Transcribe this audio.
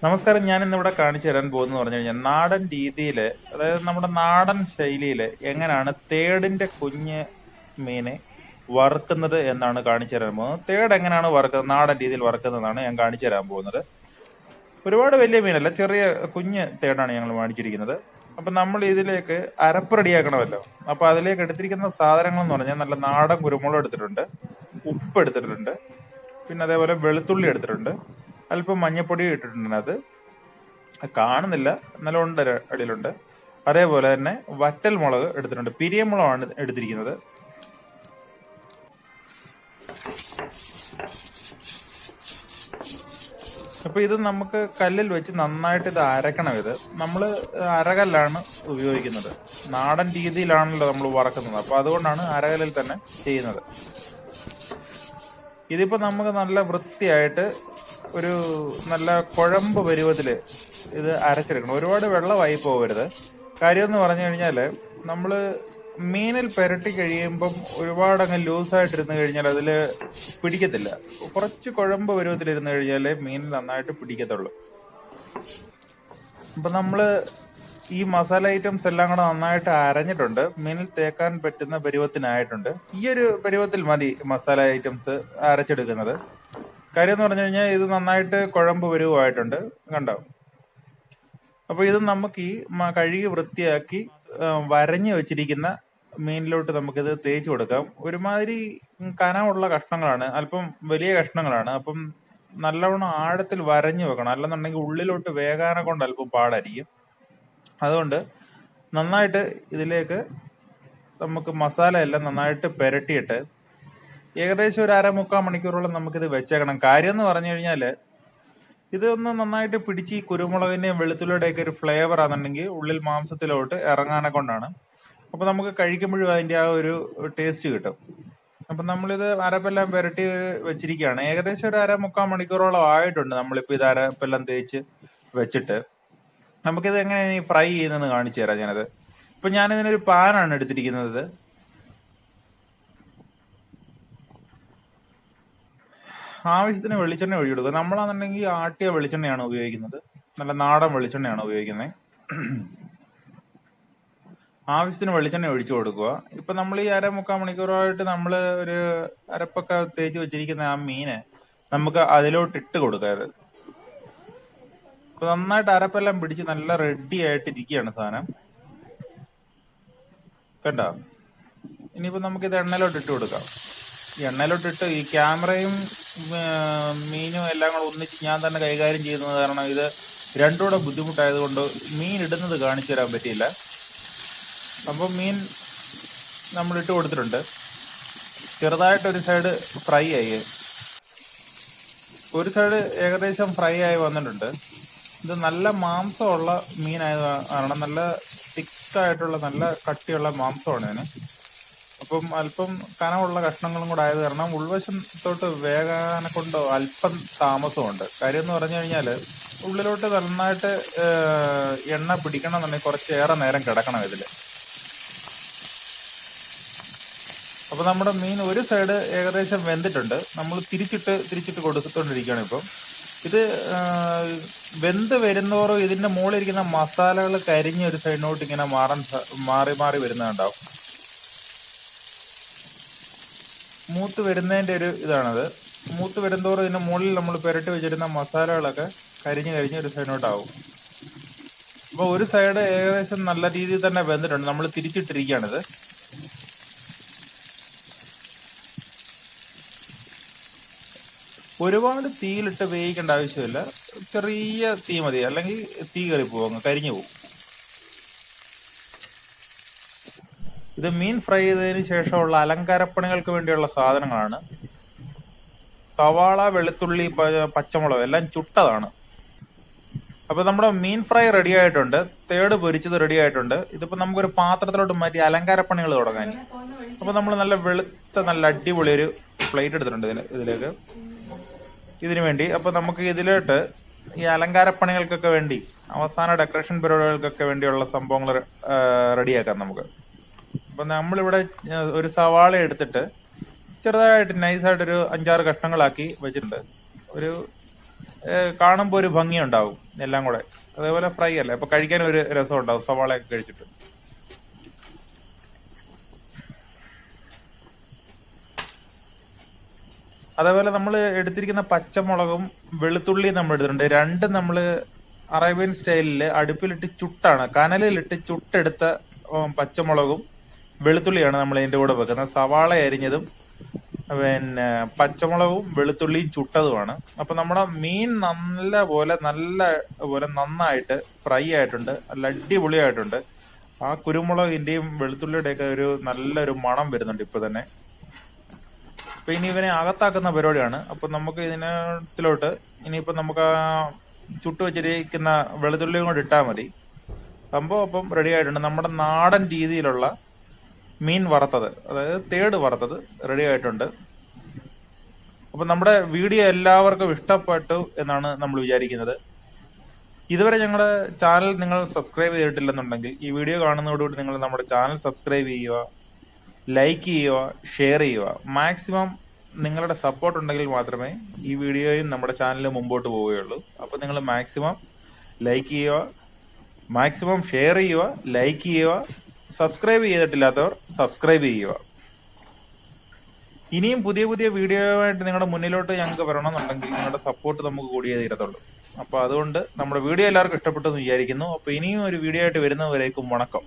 നമസ്കാരം. ഞാൻ ഇന്നിവിടെ കാണിച്ചു തരാൻ പോകുന്നത് പറഞ്ഞു കഴിഞ്ഞാൽ നാടൻ രീതിയിൽ, അതായത് നമ്മുടെ നാടൻ ശൈലിയിൽ എങ്ങനെയാണ് തേടിന്റെ കുഞ്ഞ് മീനെ വറുക്കുന്നത് എന്നാണ് കാണിച്ചു തരാൻ പോകുന്നത്. തേട് എങ്ങനെയാണ് വറുക്കുന്നത്, നാടൻ രീതിയിൽ വറുക്കുന്നതാണ് ഞാൻ കാണിച്ചു തരാൻ പോകുന്നത്. ഒരുപാട് വലിയ മീനല്ല, ചെറിയ കുഞ്ഞ് തേടാണ് ഞങ്ങൾ മേടിച്ചിരിക്കുന്നത്. അപ്പൊ നമ്മൾ ഇതിലേക്ക് അരപ്പ് റെഡിയാക്കണമല്ലോ. അപ്പൊ അതിലേക്ക് എടുത്തിരിക്കുന്ന സാധനങ്ങൾ എന്ന് പറഞ്ഞാൽ നല്ല നാടൻ കുരുമുളക് എടുത്തിട്ടുണ്ട്, ഉപ്പ് എടുത്തിട്ടുണ്ട്, പിന്നെ അതേപോലെ വെളുത്തുള്ളി എടുത്തിട്ടുണ്ട്, അല്പം മഞ്ഞപ്പൊടി ഇട്ടിട്ടുണ്ട്. അത് കാണുന്നില്ല, നല്ല ഉണ്ട്, അടിയിലുണ്ട്. അതേപോലെ തന്നെ വറ്റൽ മുളക് എടുത്തിട്ടുണ്ട്, പിരിയമുളകാണ് എടുത്തിരിക്കുന്നത്. അപ്പൊ ഇത് നമുക്ക് കല്ലിൽ വെച്ച് നന്നായിട്ട് ഇത് അരക്കണം. ഇത് നമ്മൾ അരകല്ലാണ് ഉപയോഗിക്കുന്നത്. നാടൻ രീതിയിലാണല്ലോ നമ്മൾ വറക്കുന്നത്, അപ്പൊ അതുകൊണ്ടാണ് അരകല്ലിൽ തന്നെ ചെയ്യുന്നത്. ഇതിപ്പോ നമുക്ക് നല്ല വൃത്തിയായിട്ട് ഒരു നല്ല കുഴമ്പ് പരുവത്തില് ഇത് അരച്ചെടുക്കണം. ഒരുപാട് വെള്ളമായി പോകരുത്. കാര്യം എന്ന് പറഞ്ഞു കഴിഞ്ഞാല് നമ്മള് മീനിൽ പുരട്ടി കഴിയുമ്പം ഒരുപാട് അങ്ങ് ലൂസായിട്ടിരുന്ന് കഴിഞ്ഞാൽ അതില് പിടിക്കത്തില്ല. കുറച്ച് കുഴമ്പ് പരുവത്തിലിരുന്ന് കഴിഞ്ഞാലേ മീനിൽ നന്നായിട്ട് പിടിക്കത്തുള്ളൂ. അപ്പൊ നമ്മള് ഈ മസാല ഐറ്റംസ് എല്ലാം കൂടെ നന്നായിട്ട് അരഞ്ഞിട്ടുണ്ട്, മീനിൽ തേക്കാൻ പറ്റുന്ന പരുവത്തിനായിട്ടുണ്ട്. ഈ ഒരു പരുവത്തിൽ മതി മസാല ഐറ്റംസ് അരച്ചെടുക്കുന്നത്. കാര്യം എന്ന് പറഞ്ഞു കഴിഞ്ഞാൽ ഇത് നന്നായിട്ട് കുഴമ്പ് പരുവമായിട്ടുണ്ട്, കണ്ടോ. അപ്പൊ ഇത് നമുക്ക് ഈ കഴുകി വൃത്തിയാക്കി വരഞ്ഞു വെച്ചിരിക്കുന്ന മീനിലോട്ട് നമുക്കിത് തേച്ച് കൊടുക്കാം. ഒരുമാതിരി കനമുള്ള കഷ്ണങ്ങളാണ്, അല്പം വലിയ കഷ്ണങ്ങളാണ്. അപ്പം നല്ലവണ്ണം ആഴത്തിൽ വരഞ്ഞു വെക്കണം, അല്ലെന്നുണ്ടെങ്കിൽ ഉള്ളിലോട്ട് വേകാനെ കൊണ്ട് അല്പം പാടായിരിക്കും. അതുകൊണ്ട് നന്നായിട്ട് ഇതിലേക്ക് നമുക്ക് മസാല എല്ലാം നന്നായിട്ട് പുരട്ടിയിട്ട് ഏകദേശം ഒരു 1/2-3/4 മണിക്കൂറോളം നമുക്കിത് വെച്ചേക്കണം. കാര്യം എന്ന് പറഞ്ഞു കഴിഞ്ഞാൽ ഇതൊന്ന് നന്നായിട്ട് പിടിച്ച് ഈ കുരുമുളകിന്റെയും വെളുത്തുള്ളിയുടെയൊക്കെ ഒരു ഫ്ലേവർ ആണെന്നുണ്ടെങ്കിൽ ഉള്ളിൽ മാംസത്തിലോട്ട് ഇറങ്ങാനെ കൊണ്ടാണ്. അപ്പൊ നമുക്ക് കഴിക്കുമ്പോഴും അതിന്റെ ആ ഒരു ടേസ്റ്റ് കിട്ടും. അപ്പൊ നമ്മളിത് അരപ്പെല്ലാം പുരട്ടി വെച്ചിരിക്കുകയാണ്. ഏകദേശം ഒരു 1/2-3/4 മണിക്കൂറോളം ആയിട്ടുണ്ട് നമ്മളിപ്പോ ഇത് അരപ്പെല്ലാം തേച്ച് വെച്ചിട്ട്. നമുക്കിത് എങ്ങനെയാണ് ഈ ഫ്രൈ ചെയ്യുന്നതെന്ന് കാണിച്ചു തരാം ഞാനത്. ഇപ്പൊ ഞാനിതിനൊരു പാനാണ് എടുത്തിരിക്കുന്നത്. ആവശ്യത്തിന് വെളിച്ചെണ്ണ ഒഴിച്ചു കൊടുക്കുക. നമ്മളാണെന്നുണ്ടെങ്കിൽ ആട്ടിയ വെളിച്ചെണ്ണയാണ് ഉപയോഗിക്കുന്നത്, നല്ല നാടൻ വെളിച്ചെണ്ണയാണ് ഉപയോഗിക്കുന്നത്. ആവശ്യത്തിന് വെളിച്ചെണ്ണ ഒഴിച്ചു കൊടുക്കുക. ഇപ്പൊ നമ്മൾ ഈ 1/2-3/4 മണിക്കൂറായിട്ട് നമ്മൾ ഒരു അരപ്പൊക്കെ തേച്ച് വെച്ചിരിക്കുന്ന ആ മീന് നമുക്ക് അതിലോട്ട് ഇട്ട് കൊടുക്കരുത്. ഇപ്പൊ നന്നായിട്ട് അരപ്പെല്ലാം പിടിച്ച് നല്ല റെഡി ആയിട്ട് ഇരിക്കുകയാണ് സാധനം, കണ്ടോ. ഇനിയിപ്പോ നമുക്ക് ഇത് എണ്ണയിലോട്ട് ഇട്ട് കൊടുക്കാം. ഈ എണ്ണയിലോട്ടിട്ട് ഈ ക്യാമറയും മീനും എല്ലാം കൂടെ ഒന്നിച്ച് ഞാൻ തന്നെ കൈകാര്യം ചെയ്യുന്നത് കാരണം ഇത് രണ്ടും കൂടെ ബുദ്ധിമുട്ടായതുകൊണ്ട് മീൻ ഇടുന്നത് കാണിച്ചു തരാൻ പറ്റിയില്ല. അപ്പം മീൻ നമ്മൾ ഇട്ട് കൊടുത്തിട്ടുണ്ട്. ചെറുതായിട്ടൊരു സൈഡ് ഫ്രൈ ആയി, ഒരു സൈഡ് ഏകദേശം ഫ്രൈ ആയി വന്നിട്ടുണ്ട്. ഇത് നല്ല മാംസമുള്ള മീനായത് കാരണം നല്ല തിക്കായിട്ടുള്ള നല്ല കട്ടിയുള്ള മാംസമാണ് ഇതിന്. അപ്പം അല്പം കനമുള്ള കഷ്ണങ്ങളും കൂടെ ആയത് കാരണം ഉൾവശത്തോട്ട് വേകാനെ കൊണ്ട് അല്പം താമസമുണ്ട്. കാര്യം എന്ന് പറഞ്ഞു കഴിഞ്ഞാല് ഉള്ളിലോട്ട് നന്നായിട്ട് എണ്ണ പിടിക്കണം എന്നുണ്ടെങ്കിൽ കുറച്ചേറെ നേരം കിടക്കണം ഇതില്. അപ്പൊ നമ്മുടെ മീൻ ഒരു സൈഡ് ഏകദേശം വെന്തിട്ടുണ്ട്. നമ്മൾ തിരിച്ചിട്ട് കൊടുത്തുകൊണ്ടിരിക്കുകയാണ് ഇപ്പം. ഇത് വെന്ത് വരുന്നോറും ഇതിന്റെ മുകളിലിരിക്കുന്ന മസാലകൾ കരിഞ്ഞ് ഒരു സൈഡിനോട്ട് ഇങ്ങനെ മാറി മാറി വരുന്നുണ്ടാവും. മൂത്ത് വരുന്നതിന്റെ ഒരു ഇതാണത്. മൂത്ത് വരുന്നതോറും ഇതിന്റെ മുകളിൽ നമ്മൾ പുരട്ടി വെച്ചിരുന്ന മസാലകളൊക്കെ കരിഞ്ഞ് ഒരു സൈഡിനോട്ടാവും. അപ്പൊ ഒരു സൈഡ് ഏകദേശം നല്ല രീതിയിൽ തന്നെ വെന്തിട്ടുണ്ട്. നമ്മൾ തിരിച്ചിട്ടിരിക്കുകയാണിത്. ഒരുപാട് തീയിലിട്ട് വേവിക്കേണ്ട ആവശ്യമില്ല, ചെറിയ തീ മതി, അല്ലെങ്കിൽ തീ കയറി പോകും, കരിഞ്ഞു പോകും. ഇത് മീൻ ഫ്രൈ ചെയ്തതിന് ശേഷമുള്ള അലങ്കാരപ്പണികൾക്ക് വേണ്ടിയുള്ള സാധനങ്ങളാണ്. സവാള, വെളുത്തുള്ളി, പച്ചമുളക് എല്ലാം ചുട്ടതാണ്. അപ്പൊ നമ്മുടെ മീൻ ഫ്രൈ റെഡി ആയിട്ടുണ്ട്, തേട് പൊരിച്ചത് റെഡി ആയിട്ടുണ്ട്. ഇതിപ്പോ നമുക്കൊരു പാത്രത്തിലോട്ട് മാറ്റി അലങ്കാരപ്പണികൾ തുടങ്ങാൻ. അപ്പൊ നമ്മൾ നല്ല വെളുത്ത നല്ല അടിപൊളി ഒരു പ്ലേറ്റ് എടുത്തിട്ടുണ്ട് ഇതിലേക്ക് ഇതിനു വേണ്ടി. അപ്പൊ നമുക്ക് ഇതിലോട്ട് ഈ അലങ്കാരപ്പണികൾക്കൊക്കെ വേണ്ടി അവസാന ഡെക്കറേഷൻ പരിപാടികൾക്കൊക്കെ വേണ്ടിയുള്ള സംഭവങ്ങൾ റെഡിയാക്കാം നമുക്ക്. അപ്പൊ നമ്മളിവിടെ ഒരു സവാള എടുത്തിട്ട് ചെറുതായിട്ട് നൈസായിട്ട് ഒരു 5-6 കഷ്ണങ്ങളാക്കി വെച്ചിട്ടുണ്ട്. ഒരു കാണുമ്പോൾ ഒരു ഭംഗിയുണ്ടാവും എല്ലാം കൂടെ. അതേപോലെ ഫ്രൈ അല്ലേ, അപ്പൊ കഴിക്കാൻ ഒരു രസം ഉണ്ടാവും സവാളയൊക്കെ കഴിച്ചിട്ട്. അതേപോലെ നമ്മൾ എടുത്തിരിക്കുന്ന പച്ചമുളകും വെളുത്തുള്ളിയും നമ്മൾ എടുത്തിട്ടുണ്ട്. രണ്ടും നമ്മൾ അറേബ്യൻ സ്റ്റൈലില് അടുപ്പിലിട്ട് ചുട്ടാണ്, കനലിലിട്ട് ചുട്ടെടുത്ത പച്ചമുളകും വെളുത്തുള്ളിയാണ് നമ്മൾ ഇതിന്റെ കൂടെ വെക്കുന്നത്. സവാള അരിഞ്ഞതും പിന്നെ പച്ചമുളകും വെളുത്തുള്ളിയും ചുട്ടതുമാണ്. അപ്പൊ നമ്മുടെ മീൻ നല്ല പോലെ നന്നായിട്ട് ഫ്രൈ ആയിട്ടുണ്ട്, നല്ല അടിപൊളിയായിട്ടുണ്ട്. ആ കുരുമുളകിന്റെയും വെളുത്തുള്ളിയുടെയൊക്കെ ഒരു നല്ലൊരു മണം വരുന്നുണ്ട് ഇപ്പൊ തന്നെ. അപ്പൊ ഇനി ഇവനെ അകത്താക്കുന്ന പരിപാടിയാണ്. അപ്പൊ നമുക്ക് ഇതിനകത്തിലോട്ട് ഇനിയിപ്പോ നമുക്ക് ആ ചുട്ടു വെച്ചിരിക്കുന്ന വെളുത്തുള്ളിയും കൂടെ ഇട്ടാൽ മതി. സംഭവം അപ്പം റെഡി ആയിട്ടുണ്ട്. നമ്മുടെ നാടൻ രീതിയിലുള്ള മീൻ വറുത്തത്, അതായത് തേട് വറുത്തത് റെഡി ആയിട്ടുണ്ട്. അപ്പൊ നമ്മുടെ വീഡിയോ എല്ലാവർക്കും ഇഷ്ടപ്പെട്ടു എന്നാണ് നമ്മൾ വിചാരിക്കുന്നത്. ഇതുവരെ ഞങ്ങളുടെ ചാനൽ നിങ്ങൾ സബ്സ്ക്രൈബ് ചെയ്തിട്ടില്ലെന്നുണ്ടെങ്കിൽ ഈ വീഡിയോ കാണുന്നതോടുകൂടി നിങ്ങൾ നമ്മുടെ ചാനൽ സബ്സ്ക്രൈബ് ചെയ്യുക, ലൈക്ക് ചെയ്യുക, ഷെയർ ചെയ്യുക. മാക്സിമം നിങ്ങളുടെ സപ്പോർട്ട് ഉണ്ടെങ്കിൽ മാത്രമേ ഈ വീഡിയോയും നമ്മുടെ ചാനലിൽ മുമ്പോട്ട് പോവുകയുള്ളൂ. അപ്പോൾ നിങ്ങൾ മാക്സിമം ലൈക്ക് ചെയ്യുക, മാക്സിമം ഷെയർ ചെയ്യുക, ലൈക്ക് ചെയ്യുക. സബ്സ്ക്രൈബ് ചെയ്തിട്ടില്ലാത്തവർ സബ്സ്ക്രൈബ് ചെയ്യുക. ഇനിയും പുതിയ പുതിയ വീഡിയോയുമായിട്ട് നിങ്ങളുടെ മുന്നിലോട്ട് ഞങ്ങൾക്ക് വരണമെന്നുണ്ടെങ്കിൽ നിങ്ങളുടെ സപ്പോർട്ട് നമുക്ക് കൂടിയേ തീരത്തുള്ളൂ. അപ്പോൾ അതുകൊണ്ട് നമ്മുടെ വീഡിയോ എല്ലാവർക്കും ഇഷ്ടപ്പെട്ടു എന്ന് വിചാരിക്കുന്നു. അപ്പോൾ ഇനിയും ഒരു വീഡിയോ ആയിട്ട് വരുന്നവരേക്കും വണക്കം.